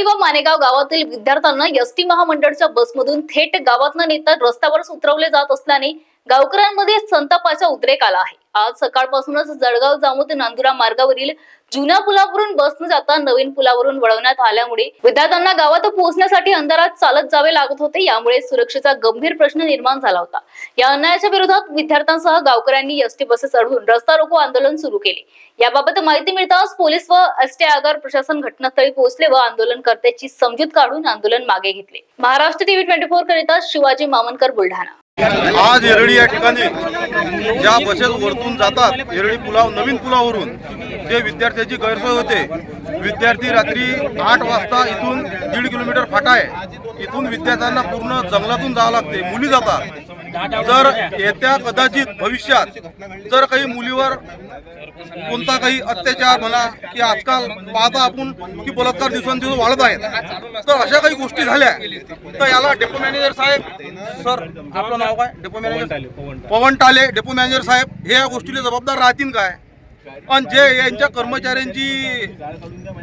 येरळी व मानेगाव गावातील विद्यार्थ्यांना एसटी महामंडळाच्या बसमधून थेट गावात न नेता रस्त्यावरच उतरवले जात असल्याने गावकऱ्यांमध्ये संतापाचा उद्रेक आला आहे। आज सकाळपासूनच जळगाव जामोद नांदुरा मार्गावरील जुन्या पुलावरून बस न जाता नवीन पुलावरून वळवण्यात आल्यामुळे विद्यार्थ्यांना गावात पोहोचण्यासाठी अंधारात चालत जावे लागत होते। यामुळे सुरक्षेचा गंभीर प्रश्न निर्माण झाला होता। या अन्यायाच्या विरोधात विद्यार्थ्यांसह गावकऱ्यांनी एसटी बसेस अडवून रस्ता रोको आंदोलन सुरू केले। याबाबत माहिती मिळताच पोलीस व एसटी आगार प्रशासन घटनास्थळी पोहोचले व आंदोलनकर्त्यांची समजूत काढून आंदोलन मागे घेतले। महाराष्ट्र टीव्ही 24 करिता शिवाजी मामनकर, बुलढाणा। आज येरळी या ठिकाणी ज्या बसेस वरतून जातात येरळी पुलाव नवीन पुलावरून जे विद्यार्थ्यांची गैरसोय होते। विद्यार्थी रात्री 8 वाजता इथून 1.5 किलोमीटर फाटा आहे, इथून विद्यार्थ्यांना पूर्ण जंगलातून जावं लागते। मुली जातात। जर येत्या कदाचित भविष्यात जर काही मुलीवर कोणता काही अत्याचार म्हणा की आजकाल पाहता आपण की बलात्कार दिवसेंदिवस वाढत आहेत, तर अशा काही गोष्टी झाल्या तर याला डेपो मॅनेजर साहेब, सर आपलं नाव काय? डेपो मॅनेजर पवन टाले, डेपो मॅनेजर साहेब हे या गोष्टीला जबाबदार राहतील काय? आणि जे यांच्या कर्मचाऱ्यांची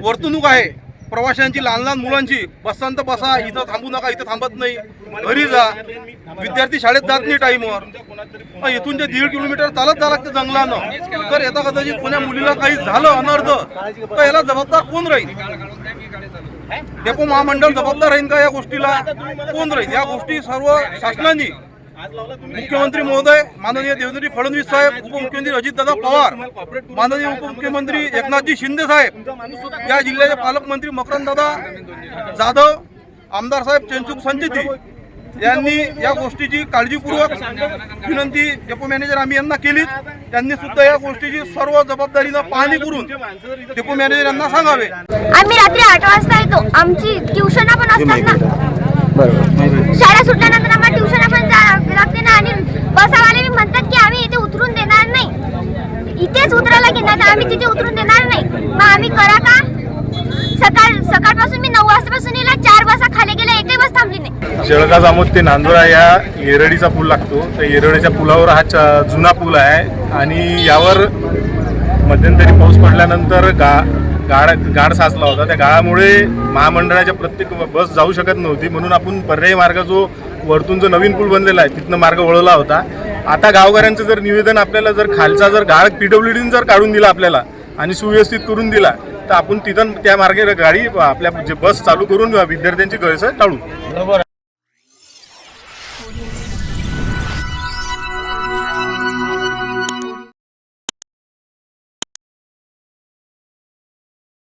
वर्तणूक आहे, प्रवाशांची, लहान लहान मुलांची, बसांत बसा, इथं थांबू नका, इथं थांबत नाही, घरी जा, विद्यार्थी शाळेत जात नाही टाईमवर, इथून जे 1.5 किलोमीटर चालत जावं लागतं जंगलानं। तर येता कदाचित कोण्या मुलीला काही झालं अनर्थ तर याला जबाबदार कोण राहील? डेपो महामंडळ जबाबदार राहील का या गोष्टीला? कोण राहील? या गोष्टी सर्व शासनाने, मुख्यमंत्री महोदय माननीय देवेंद्र फडणवीस साहेब, उपमुख्यमंत्री अजितदादा पवार, माननीय उपमुख्यमंत्री एकनाथजी शिंदे साहेब, या जिल्ह्याचे पालकमंत्री मकरंददादा जाधव, आमदार साहेब चंचुक संचेती यांनी या गोष्टीची काळजीपूर्वक विनंती डेपो मॅनेजर आम्ही यांना केली। त्यांनी सुद्धा या गोष्टीची सर्व जबाबदारीनं पाहणी करून डेपो मॅनेजर यांना सांगावे। आम्ही रात्री 8 वाजता येतो, आमची ट्युशन पण असतात ना, शाळा सुटल्यानंतर आम्हाला ट्युशन पण लागते ना, आणि बसवाले म्हणतात की आम्ही इथे उतरून देणार नाही, इथेच उतरायला घेणार, आम्ही तिथे उतरून देणार नाही। मग आम्ही करा का? सकाळपासून मी 9 वाजतापासून येला, 4 बसा खाली गेल्या, एकही बस थांबली नाही। जळगाव जामोद ते नांदुरा या येरळीचा पूल लागतो। तर येरळीच्या पुलावर हा जुना पूल आहे आणि यावर मध्यंतरी पाऊस पडल्यानंतर गाळ साचला होता। त्या गाळामुळे महामंडळाच्या प्रत्येक बस जाऊ शकत नव्हती, म्हणून आपण पर्यायी मार्ग जो वरतून जो नवीन पूल बनलेला आहे तिथनं मार्ग वळवला होता। आता गावकऱ्यांचं जर निवेदन आपल्याला जर खालचा जर गाळ PWDने जर काढून दिला आपल्याला आणि सुव्यवस्थित करून दिला तर आपण तिथून त्या मार्गे गाडी आपल्या जे बस चालू करून विद्यार्थ्यांची गैरसोय टाळू।